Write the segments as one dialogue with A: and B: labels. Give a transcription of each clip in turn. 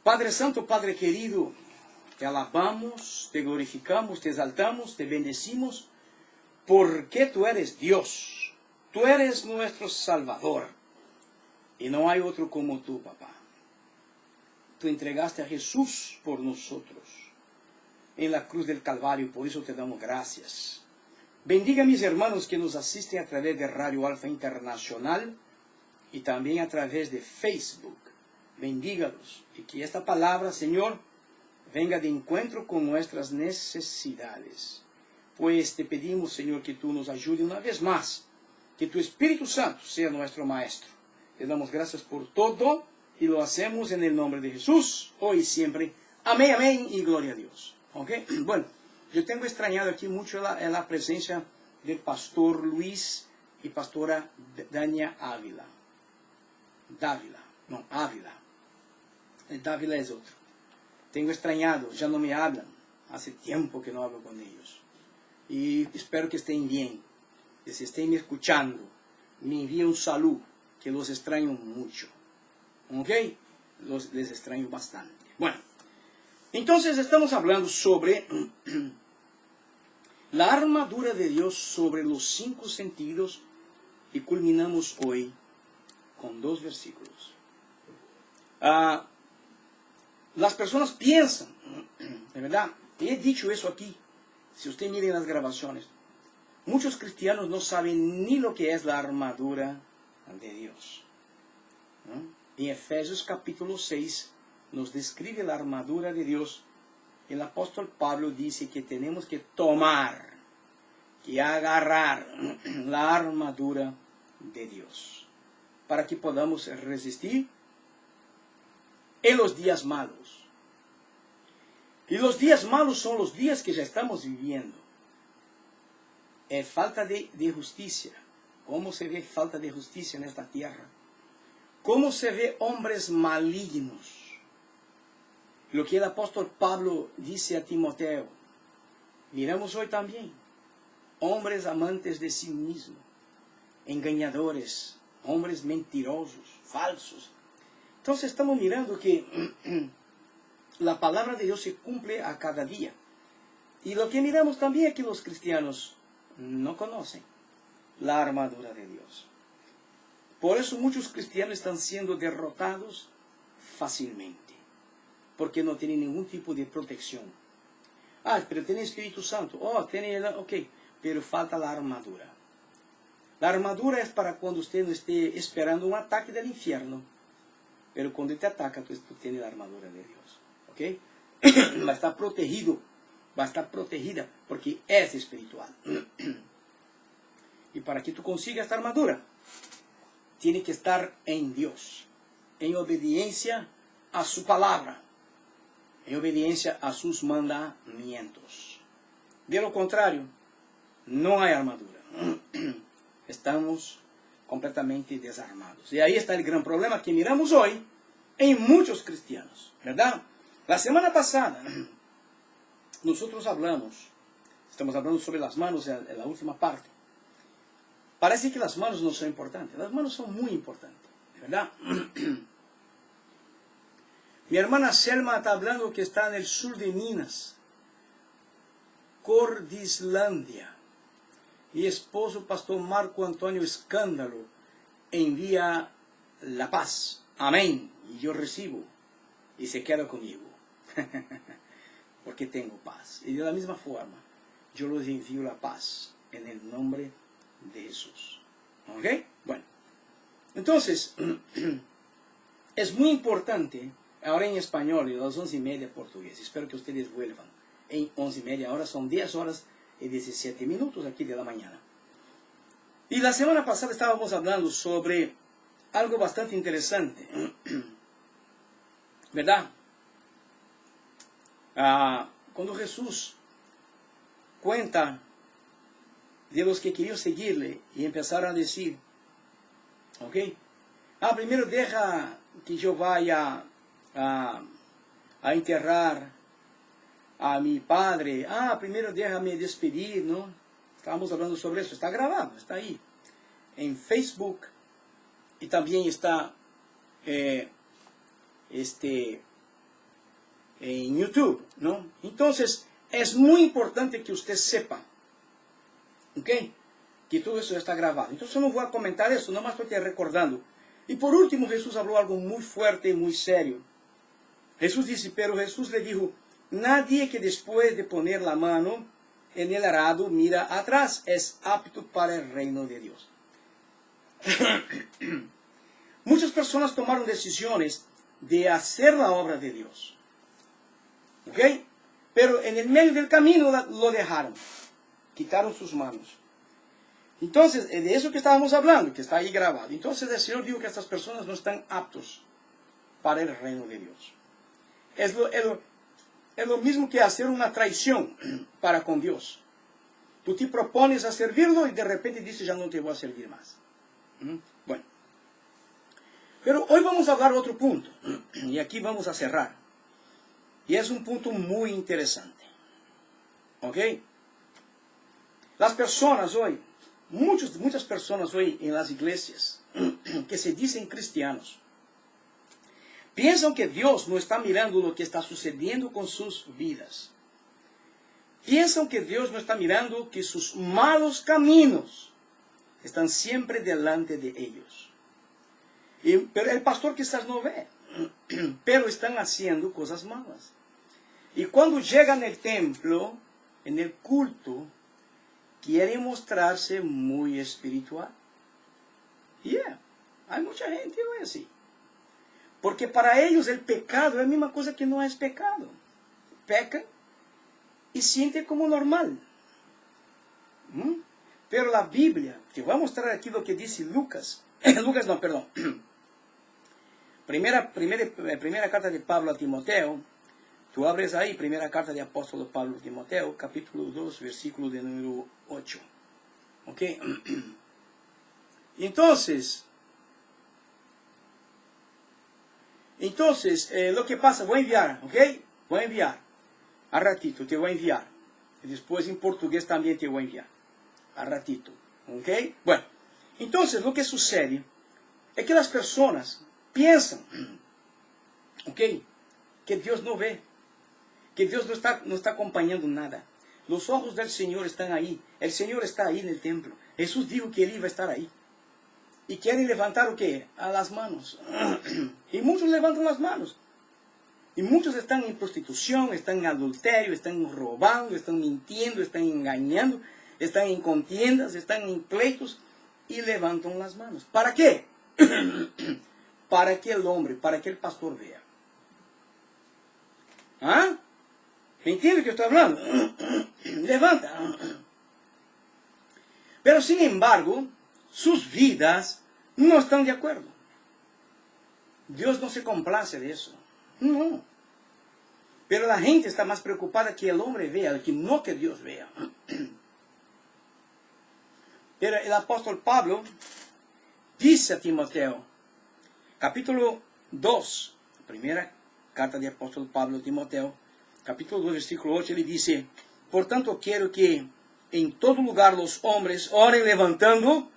A: Padre Santo, Padre querido, te alabamos, te glorificamos, te exaltamos, te bendecimos, porque tú eres Dios, tú eres nuestro Salvador, y no hay otro como tú, papá. Tú entregaste a Jesús por nosotros, en la cruz del Calvario, por eso te damos gracias. Bendiga a mis hermanos que nos asisten a través de Radio Alfa Internacional, y también a través de Facebook. Bendígalos, y que esta palabra, Señor, venga de encuentro con nuestras necesidades. Pues te pedimos, Señor, que tú nos ayudes una vez más, que tu Espíritu Santo sea nuestro Maestro. Te damos gracias por todo, y lo hacemos en el nombre de Jesús, hoy y siempre. Amén, amén, y gloria a Dios. ¿Ok? Bueno, yo tengo extrañado aquí mucho la presencia del pastor Luis y pastora Dania Ávila. Ávila. Dávila es otro. Tengo extrañado, ya no me hablan. Hace tiempo que no hablo con ellos. Y espero que estén bien. Que si estén escuchando, me envíen un saludo, que los extraño mucho. ¿Ok? Les extraño bastante. Bueno, entonces estamos hablando sobre la armadura de Dios, sobre los 5 sentidos, y culminamos hoy con 2 versículos. Las personas piensan, de verdad, he dicho eso aquí, si usted mira en las grabaciones, muchos cristianos no saben ni lo que es la armadura de Dios. En Efesios capítulo 6 nos describe la armadura de Dios. El apóstol Pablo dice que tenemos que tomar, que agarrar la armadura de Dios, para que podamos resistir en los días malos. Y los días malos son los días que ya estamos viviendo. Falta de justicia. ¿Cómo se ve falta de justicia en esta tierra? ¿Cómo se ve hombres malignos? Lo que el apóstol Pablo dice a Timoteo, miramos hoy también. Hombres amantes de sí mismos, engañadores, hombres mentirosos, falsos. Entonces estamos mirando que la palabra de Dios se cumple a cada día. Y lo que miramos también es que los cristianos no conocen la armadura de Dios. Por eso muchos cristianos están siendo derrotados fácilmente, porque no tienen ningún tipo de protección. Pero tiene Espíritu Santo. Ok, pero falta la armadura. La armadura es para cuando usted no esté esperando un ataque del infierno, pero cuando te ataca, tú tienes la armadura de Dios. ¿Ok? Va a estar protegido, va a estar protegida, porque es espiritual. Y para que tú consigas esta armadura, tiene que estar en Dios, en obediencia a su palabra, en obediencia a sus mandamientos. De lo contrario, no hay armadura. Estamos completamente desarmados. Y ahí está el gran problema que miramos hoy en muchos cristianos, ¿verdad? La semana pasada nosotros estamos hablando sobre las manos en la última parte. Parece que las manos no son importantes. Las manos son muy importantes, ¿verdad? Mi hermana Selma está hablando que está en el sur de Minas, Cordislandia. Mi esposo, pastor Marco Antonio Escándalo, envía la paz. Amén. Y yo recibo. Y se queda conmigo. Porque tengo paz. Y de la misma forma, yo les envío la paz en el nombre de Jesús. ¿Ok? Bueno. Entonces, es muy importante, ahora en español, y a las 11:30 portugués. Espero que ustedes vuelvan en 11:30. Ahora son 10 horas y 17 minutos aquí de la mañana. Y la semana pasada estábamos hablando sobre algo bastante interesante. ¿Verdad? Cuando Jesús cuenta de los que querían seguirle y empezaron a decir, ¿ok? Primero deja que yo vaya a enterrar a mi padre. Primero déjame despedir, ¿no? Estábamos hablando sobre eso. Está grabado, está ahí. En Facebook. Y también está en YouTube, ¿no? Entonces, es muy importante que usted sepa, ¿ok? Que todo eso está grabado. Entonces, yo no voy a comentar eso, nomás estoy recordando. Y por último, Jesús habló algo muy fuerte y muy serio. Jesús dice, pero Jesús le dijo, nadie que después de poner la mano en el arado mira atrás es apto para el reino de Dios. Muchas personas tomaron decisiones de hacer la obra de Dios, ¿ok? Pero en el medio del camino lo dejaron, quitaron sus manos. Entonces, de eso que estábamos hablando, que está ahí grabado. Entonces el Señor dijo que estas personas no están aptos para el reino de Dios. Es lo mismo que hacer una traición para con Dios. Tú te propones a servirlo y de repente dices, ya no te voy a servir más. Bueno. Pero hoy vamos a hablar de otro punto. Y aquí vamos a cerrar. Y es un punto muy interesante. ¿Ok? Las personas hoy, muchas personas hoy en las iglesias, que se dicen cristianos, piensan que Dios no está mirando lo que está sucediendo con sus vidas. Piensan que Dios no está mirando que sus malos caminos están siempre delante de ellos. Pero el pastor quizás no ve, pero están haciendo cosas malas. Y cuando llegan al templo, en el culto, quieren mostrarse muy espiritual. Hay mucha gente hoy así. Porque para ellos el pecado es la misma cosa que no es pecado. Pecan y sienten como normal. Pero la Biblia, te voy a mostrar aquí lo que dice Lucas. Lucas no, perdón. Primera carta de Pablo a Timoteo. Tú abres ahí, primera carta de apóstolo Pablo a Timoteo, capítulo 2, versículo de número 8. ¿Ok? Entonces, lo que pasa, voy a enviar, ¿ok? Voy a enviar. A ratito te voy a enviar. Y después en portugués también te voy a enviar. A ratito. ¿Ok? Bueno, entonces lo que sucede es que las personas piensan, ¿ok? Que Dios no ve. Que Dios no está acompañando nada. Los ojos del Señor están ahí. El Señor está ahí en el templo. Jesús dijo que Él iba a estar ahí. Y quieren levantar ¿o qué? A las manos. Y muchos levantan las manos. Y muchos están en prostitución, están en adulterio, están robando, están mintiendo, están engañando, están en contiendas, están en pleitos y levantan las manos. ¿Para qué? Para que el hombre, para que el pastor vea. ¿Ah? ¿Me entiendes que estoy hablando? Levanta. Pero sin embargo, sus vidas no están de acuerdo. Dios no se complace de eso. No. Pero la gente está más preocupada que el hombre vea, que no que Dios vea. Pero el apóstol Pablo dice a Timoteo, capítulo 2, primera carta de apóstol Pablo a Timoteo, capítulo 2, versículo 8, ele dice, por tanto quiero que en todo lugar los hombres oren levantando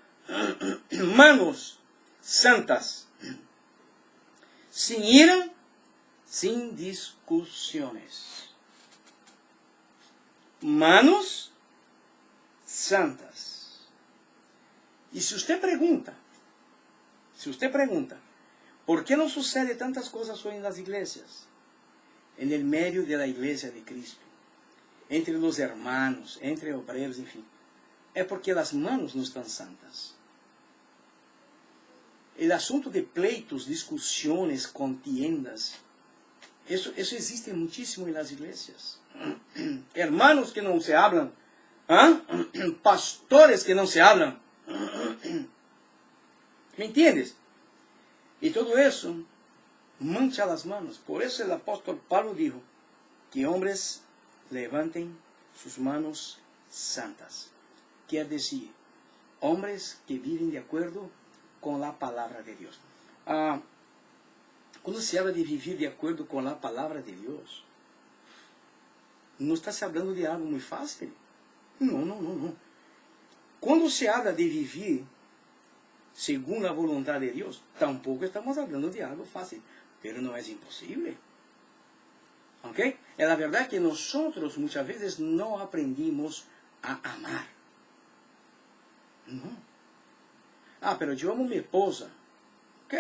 A: manos santas, sin ira, sin discusiones. Manos santas. Y si usted pregunta, ¿por qué no sucede tantas cosas hoy en las iglesias? En el medio de la iglesia de Cristo, entre los hermanos, entre obreros, en fin. Es porque las manos no están santas. El asunto de pleitos, discusiones, contiendas, eso existe muchísimo en las iglesias. Hermanos que no se hablan, pastores que no se hablan. ¿Me entiendes? Y todo eso mancha las manos. Por eso el apóstol Pablo dijo que hombres levanten sus manos santas. Quiere decir, hombres que viven de acuerdo con la palabra de Dios. Cuando se habla de vivir de acuerdo con la palabra de Dios, no está se hablando de algo muy fácil. No. Cuando se habla de vivir según la voluntad de Dios, tampoco estamos hablando de algo fácil, pero no es imposible. ¿Ok? Es la verdad que nosotros muchas veces no aprendimos a amar. No. Ah, pero yo amo a mi esposa. Ok,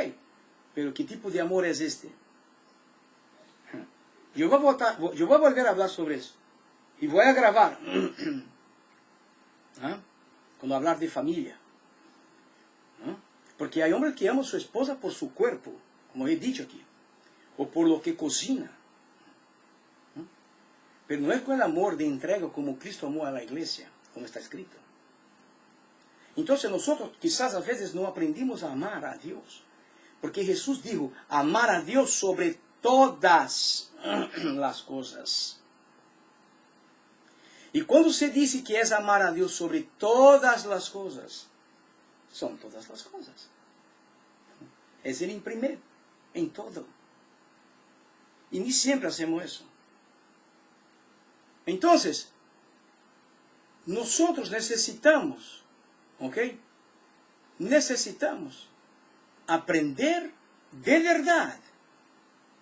A: pero ¿qué tipo de amor es este? Yo voy a volver a hablar sobre eso. Y voy a grabar. ¿Ah? Cuando hablar de familia. ¿Ah? Porque hay hombres que aman a su esposa por su cuerpo, como he dicho aquí. O por lo que cocina. ¿Ah? Pero no es con el amor de entrega como Cristo amó a la iglesia, como está escrito. Entonces nosotros quizás a veces no aprendimos a amar a Dios. Porque Jesús dijo, amar a Dios sobre todas las cosas. Y cuando se dice que es amar a Dios sobre todas las cosas, son todas las cosas. Es el primer en todo. Y ni siempre hacemos eso. Entonces, nosotros necesitamos, ¿ok? Necesitamos aprender de verdad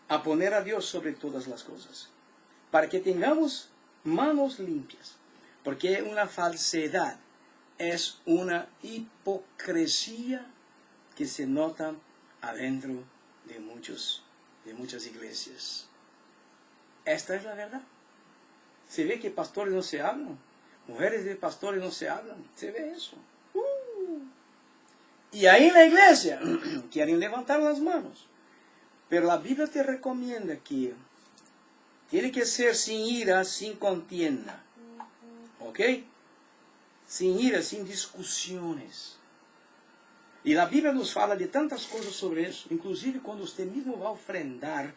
A: a poner a Dios sobre todas las cosas. Para que tengamos manos limpias. Porque una falsedad es una hipocresía que se nota adentro de muchas iglesias. Esta es la verdad. Se ve que pastores no se hablan. Mujeres de pastores no se hablan. Se ve eso. Y ahí en la iglesia quieren levantar las manos. Pero la Biblia te recomienda que tiene que ser sin ira, sin contienda. ¿Ok? Sin ira, sin discusiones. Y la Biblia nos habla de tantas cosas sobre eso. Inclusive cuando usted mismo va a ofrendar,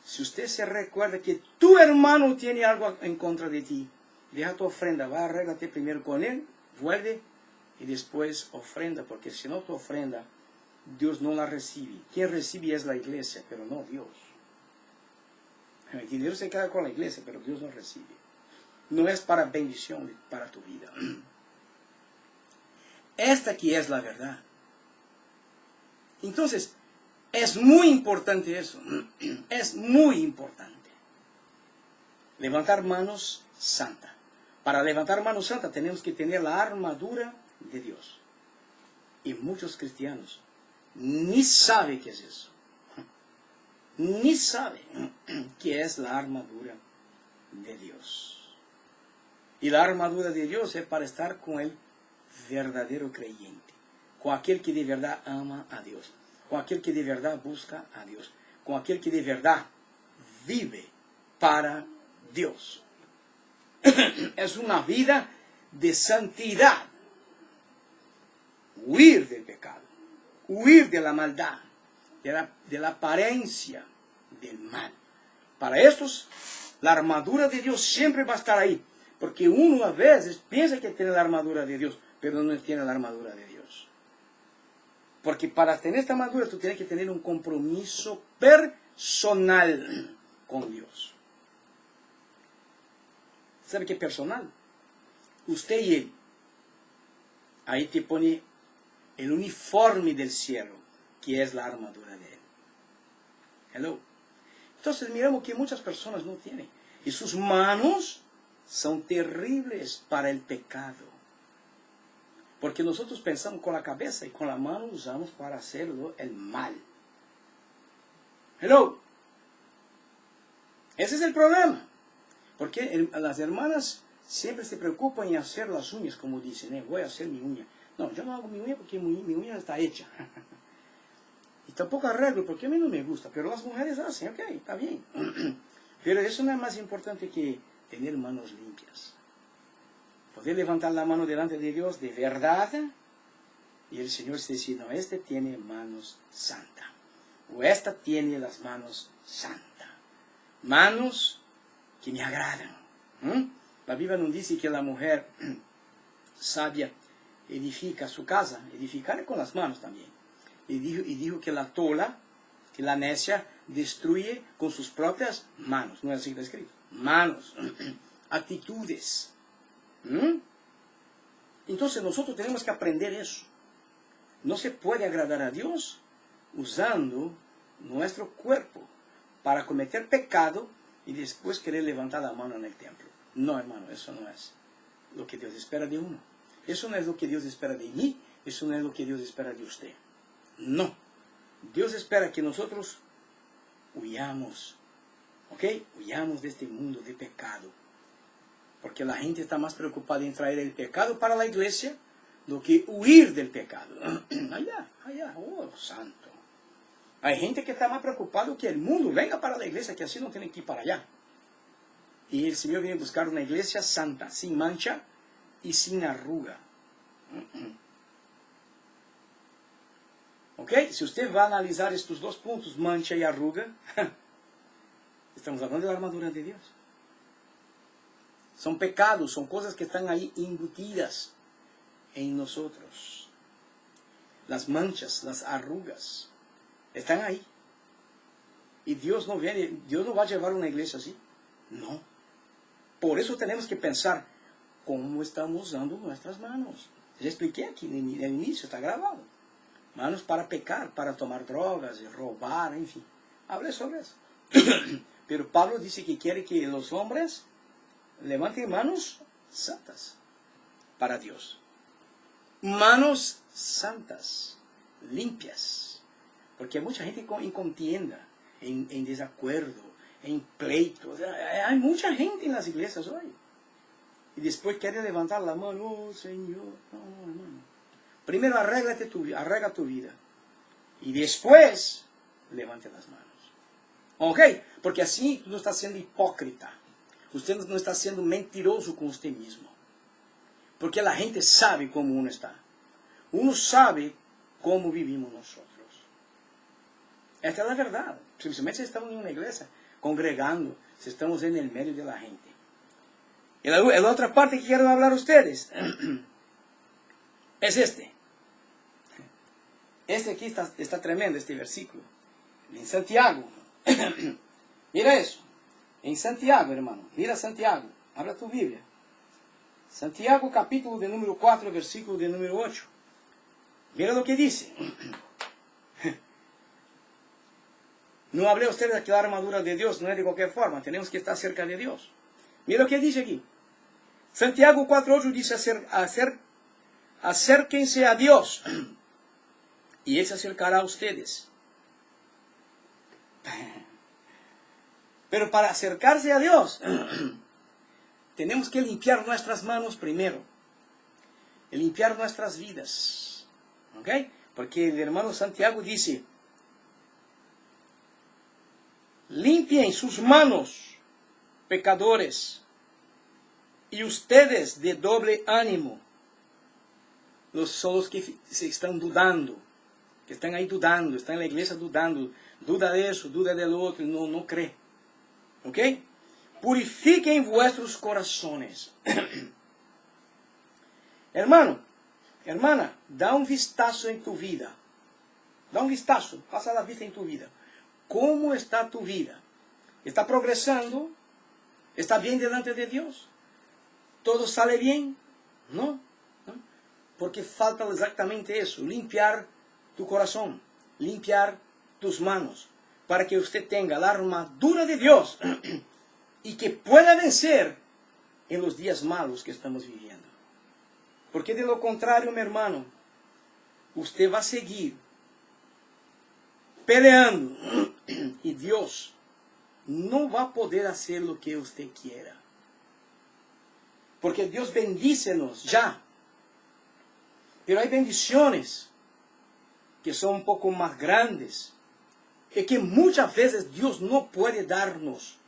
A: si usted se recuerda que tu hermano tiene algo en contra de ti, deja tu ofrenda, va, arréglate primero con él, vuelve y después ofrenda, porque si no tu ofrenda, Dios no la recibe. Quien recibe es la iglesia, pero no Dios. El dinero se queda con la iglesia, pero Dios no recibe. No es para bendición, para tu vida. Esta aquí es la verdad. Entonces, es muy importante eso. Es muy importante. Levantar manos santa. Para levantar manos santa tenemos que tener la armadura de Dios. Y muchos cristianos ni saben qué es eso. Ni saben qué es la armadura de Dios. Y la armadura de Dios es para estar con el verdadero creyente. Con aquel que de verdad ama a Dios. Con aquel que de verdad busca a Dios. Con aquel que de verdad vive para Dios. Es una vida de santidad. Huir del pecado. Huir de la maldad. De la apariencia del mal. Para estos, la armadura de Dios siempre va a estar ahí. Porque uno a veces piensa que tiene la armadura de Dios, pero no tiene la armadura de Dios. Porque para tener esta armadura tú tienes que tener un compromiso personal con Dios. ¿Sabe qué personal? Usted y él. Ahí te pone el uniforme del cielo, que es la armadura de él. Hello. Entonces miramos que muchas personas no tienen. Y sus manos son terribles para el pecado. Porque nosotros pensamos con la cabeza y con la mano usamos para hacerlo el mal. Hello. Ese es el problema. Porque las hermanas siempre se preocupan en hacer las uñas, como dicen, voy a hacer mi uña. No, yo no hago mi uña porque mi uña está hecha. Y tampoco arreglo porque a mí no me gusta. Pero las mujeres hacen, ok, está bien. Pero eso no es más importante que tener manos limpias. Poder levantar la mano delante de Dios de verdad. Y el Señor se dice, no, este tiene manos santas. O esta tiene las manos santas. Manos que me agradan. La Biblia nos dice que la mujer sabia edifica su casa. Edificar con las manos también. Y dijo que la tola, que la necia, destruye con sus propias manos. No es así que está escrito. Manos. Actitudes. Entonces nosotros tenemos que aprender eso. No se puede agradar a Dios usando nuestro cuerpo para cometer pecado y después querer levantar la mano en el templo. No, hermano, eso no es lo que Dios espera de uno. Eso no es lo que Dios espera de mí, eso no es lo que Dios espera de usted. No. Dios espera que nosotros huyamos, ¿ok? Huyamos de este mundo de pecado. Porque la gente está más preocupada en traer el pecado para la iglesia do que huir del pecado. Allá, oh santo. Hay gente que está más preocupada que el mundo venga para la iglesia, que así no tienen que ir para allá. Y el Señor viene a buscar una iglesia santa, sin mancha y sin arruga. ¿Ok? Si usted va a analizar estos dos puntos, mancha y arruga, estamos hablando de la armadura de Dios. Son pecados, son cosas que están ahí embutidas en nosotros. Las manchas, las arrugas, están ahí. Y Dios no va a llevar una iglesia así. No. Por eso tenemos que pensar cómo estamos usando nuestras manos. Les expliqué aquí en el inicio, está grabado. Manos para pecar, para tomar drogas, robar, en fin. Hablé sobre eso. Pero Pablo dice que quiere que los hombres levanten manos santas para Dios. Manos santas, limpias. Porque hay mucha gente en contienda, en desacuerdo, en pleitos. Hay mucha gente en las iglesias hoy. Y después quiere levantar la mano, oh Señor. No, hermano. Primero arregla tu vida. Y después levante las manos. ¿Ok? Porque así no está siendo hipócrita. Usted no está siendo mentiroso con usted mismo. Porque la gente sabe cómo uno está. Uno sabe cómo vivimos nosotros. Esta es la verdad. Principalmente si estamos en una iglesia, congregando, si estamos en el medio de la gente. Y la otra parte que quiero hablar a ustedes es este. Este aquí está tremendo, este versículo. En Santiago. Mira eso. En Santiago, hermano. Mira Santiago. Abra tu Biblia. Santiago, capítulo de número 4, versículo de número 8. Mira lo que dice. No hablé a ustedes de la armadura de Dios, no es de cualquier forma. Tenemos que estar cerca de Dios. Mira lo que dice aquí. Santiago 4:8 dice, acérquense a Dios y Él se acercará a ustedes. Pero para acercarse a Dios, tenemos que limpiar nuestras manos primero. Y limpiar nuestras vidas. ¿Ok? Porque el hermano Santiago dice, limpien sus manos, pecadores, y ustedes de doble ánimo. Son los que se están dudando, que están ahí dudando, están en la iglesia dudando, duda de eso, duda del otro, no cree. ¿Ok? Purifiquen vuestros corazones. Hermano, hermana, da un vistazo en tu vida. Da un vistazo, pasa la vista en tu vida. ¿Cómo está tu vida? ¿Está progresando? ¿Está bien delante de Dios? ¿Todo sale bien? No. Porque falta exactamente eso, limpiar tu corazón, limpiar tus manos, para que usted tenga la armadura de Dios y que pueda vencer en los días malos que estamos viviendo. Porque de lo contrario, mi hermano, usted va a seguir peleando y Dios no va a poder hacer lo que usted quiera. Porque Dios bendícenos ya. Pero hay bendiciones que son un poco más grandes y que muchas veces Dios no puede darnos.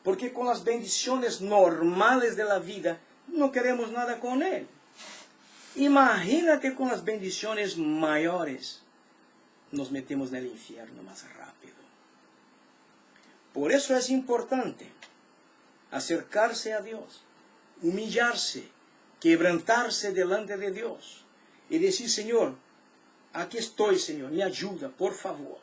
A: Porque con las bendiciones normales de la vida no queremos nada con Él. Imagínate con las bendiciones mayores. Nos metemos en el infierno más rápido. Por eso es importante acercarse a Dios, humillarse, quebrantarse delante de Dios y decir, Señor, aquí estoy, Señor, me ayuda, por favor.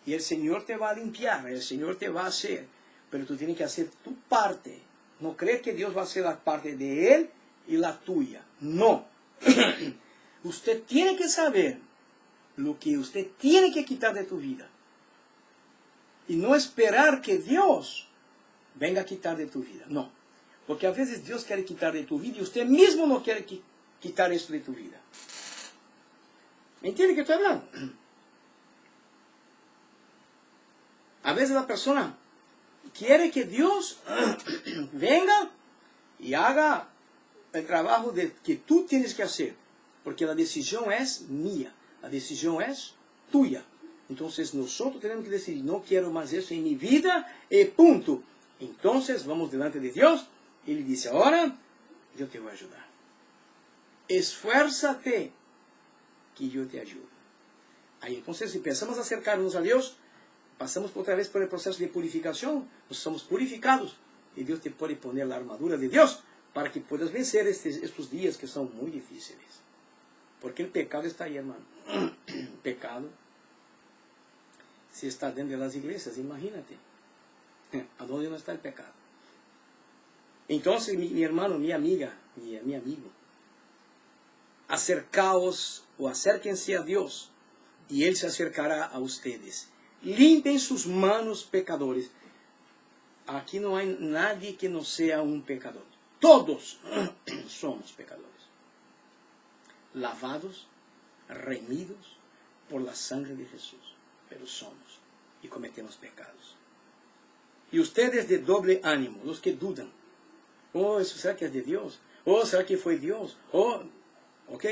A: Y el Señor te va a limpiar, el Señor te va a hacer, pero tú tienes que hacer tu parte. No crees que Dios va a hacer la parte de Él y la tuya. No. Usted tiene que saber lo que usted tiene que quitar de tu vida. Y no esperar que Dios venga a quitar de tu vida. No. Porque a veces Dios quiere quitar de tu vida y usted mismo no quiere quitar esto de tu vida. ¿Me entiende que estoy hablando? A veces la persona quiere que Dios venga y haga el trabajo que tú tienes que hacer. Porque la decisión es mía. La decisión es tuya. Entonces nosotros tenemos que decir, no quiero más eso en mi vida, y punto. Entonces vamos delante de Dios y le dice, ahora yo te voy a ayudar. Esfuérzate que yo te ayudo. Ahí entonces si pensamos acercarnos a Dios, pasamos otra vez por el proceso de purificación, nos somos purificados y Dios te puede poner la armadura de Dios para que puedas vencer estos días que son muy difíciles. Porque el pecado está ahí, hermano. El pecado si está dentro de las iglesias, imagínate. ¿A dónde no está el pecado? Entonces, mi hermano, mi amiga, mi amigo, acercaos o acérquense a Dios y Él se acercará a ustedes. Limpien sus manos, pecadores. Aquí no hay nadie que no sea un pecador. Todos somos pecadores. Lavados, remidos por la sangre de Jesús. Pero somos y cometemos pecados. Y ustedes de doble ánimo, los que dudan. Oh, ¿eso será que es de Dios? Oh, ¿será que fue Dios? Oh, ¿ok?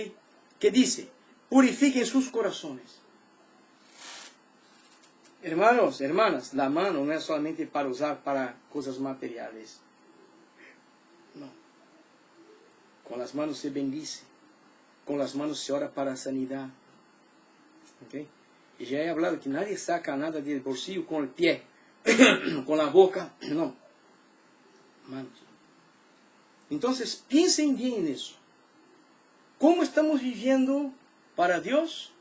A: ¿Qué dice? Purifiquen sus corazones. Hermanos, hermanas, la mano no es solamente para usar para cosas materiales. No. Con las manos se bendice. Con las manos se ora para sanidad. ¿Ok? Y ya he hablado que nadie saca nada del bolsillo con el pie, con la boca, no. Manos. Entonces, piensen bien en eso. ¿Cómo estamos viviendo para Dios?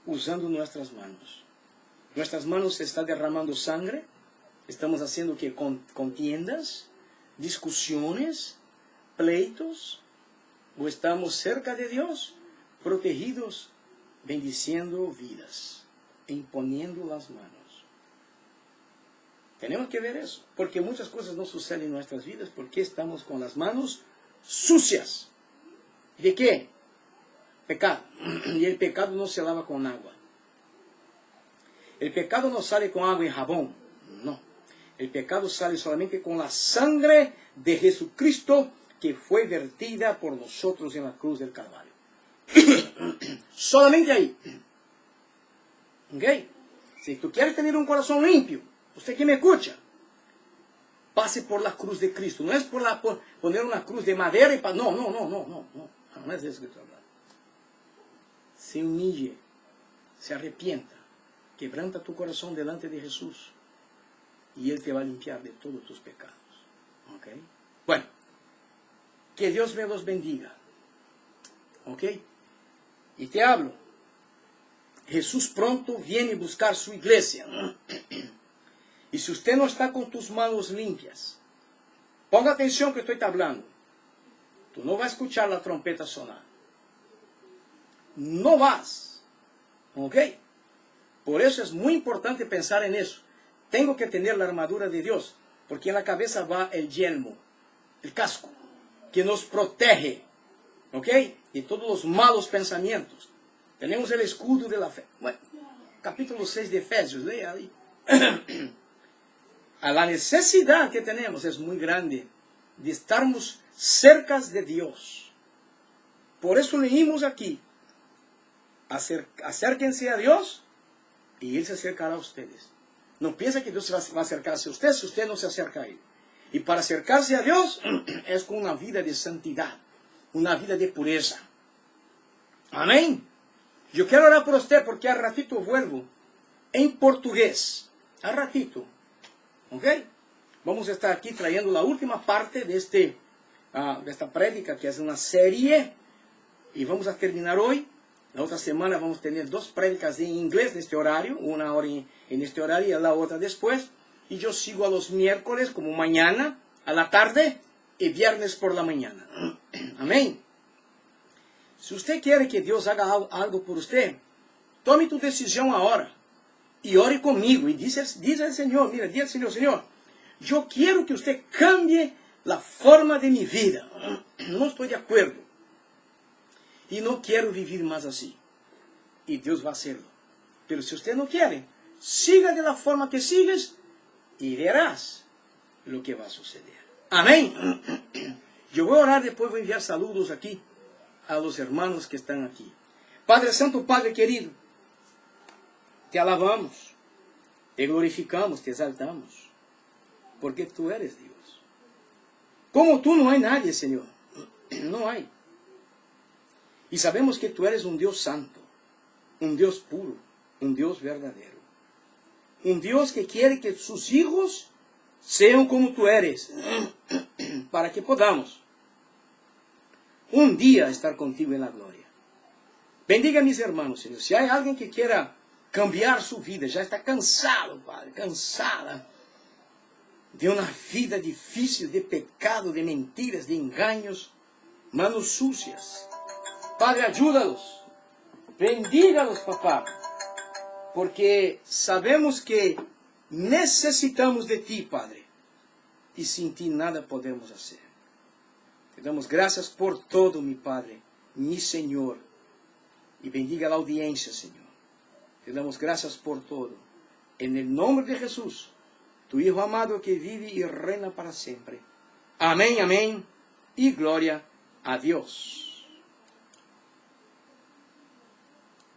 A: Usando nuestras manos. Nuestras manos se está derramando sangre. Estamos haciendo que contiendas, discusiones, pleitos. O estamos cerca de Dios, protegidos, bendiciendo vidas, e imponiendo las manos. Tenemos que ver eso, porque muchas cosas no suceden en nuestras vidas porque estamos con las manos sucias. ¿De qué? Pecado. Y el pecado no se lava con agua. El pecado no sale con agua y jabón. No. El pecado sale solamente con la sangre de Jesucristo que fue vertida por nosotros en la cruz del Calvario. Solamente ahí. ¿Ok? Si tú quieres tener un corazón limpio, usted que me escucha, pase por la cruz de Cristo. No es por poner una cruz de madera y no es eso que estoy hablando. Se humille, se arrepienta, quebranta tu corazón delante de Jesús y Él te va a limpiar de todos tus pecados. ¿Ok? Bueno, que Dios me los bendiga. ¿Ok? Y te hablo. Jesús pronto viene a buscar su iglesia. Y si usted no está con tus manos limpias, ponga atención que estoy hablando. Tú no vas a escuchar la trompeta sonar. No vas. ¿Ok? Por eso es muy importante pensar en eso. Tengo que tener la armadura de Dios, porque en la cabeza va el yelmo, el casco, que nos protege. ¿Ok? De todos los malos pensamientos. Tenemos el escudo de la fe. Bueno, capítulo 6 de Efesios, lea ahí. A la necesidad que tenemos es muy grande de estarmos cerca de Dios. Por eso leímos aquí, acérquense a Dios y Él se acercará a ustedes. No piensa que Dios va a acercarse a usted si usted no se acerca a Él. Y para acercarse a Dios es con una vida de santidad, una vida de pureza. Amén. Yo quiero orar por usted porque al ratito vuelvo en portugués. Al ratito. ¿Ok? Vamos a estar aquí trayendo la última parte de esta prédica, que es una serie. Y vamos a terminar hoy. La otra semana vamos a tener 2 prédicas en inglés en este horario. Una hora en este horario y la otra después. Y yo sigo a los miércoles como mañana, a la tarde y viernes por la mañana. Amén. Si usted quiere que Dios haga algo por usted, tome tu decisión ahora. y ore conmigo y dice al Señor, mira, dice al Señor, Señor, yo quiero que usted cambie la forma de mi vida. No estoy de acuerdo. Y no quiero vivir más así. Y Dios va a hacerlo. Pero si usted no quiere, siga de la forma que sigues y verás lo que va a suceder. Amén. Yo voy a orar, después voy a enviar saludos aquí a los hermanos que están aquí. Padre Santo, Padre querido, te alabamos, te glorificamos, te exaltamos, porque tú eres Dios. Como tú no hay nadie, Señor. No hay. Y sabemos que tú eres un Dios santo, un Dios puro, un Dios verdadero. Un Dios que quiere que sus hijos sean como tú eres, para que podamos un día estar contigo en la gloria. Bendiga a mis hermanos, Señor. Si hay alguien que quiera cambiar su vida, ya está cansado, Padre, cansada de una vida difícil, de pecado, de mentiras, de engaños, manos sucias. Padre, ayúdalos, bendígalos, papá, porque sabemos que necesitamos de ti, Padre, y sin ti nada podemos hacer. Te damos gracias por todo, mi Padre, mi Señor, y bendiga la audiencia, Señor. Te damos gracias por todo. En el nombre de Jesús, tu Hijo amado que vive y reina para siempre. Amén, amén, y gloria a Dios.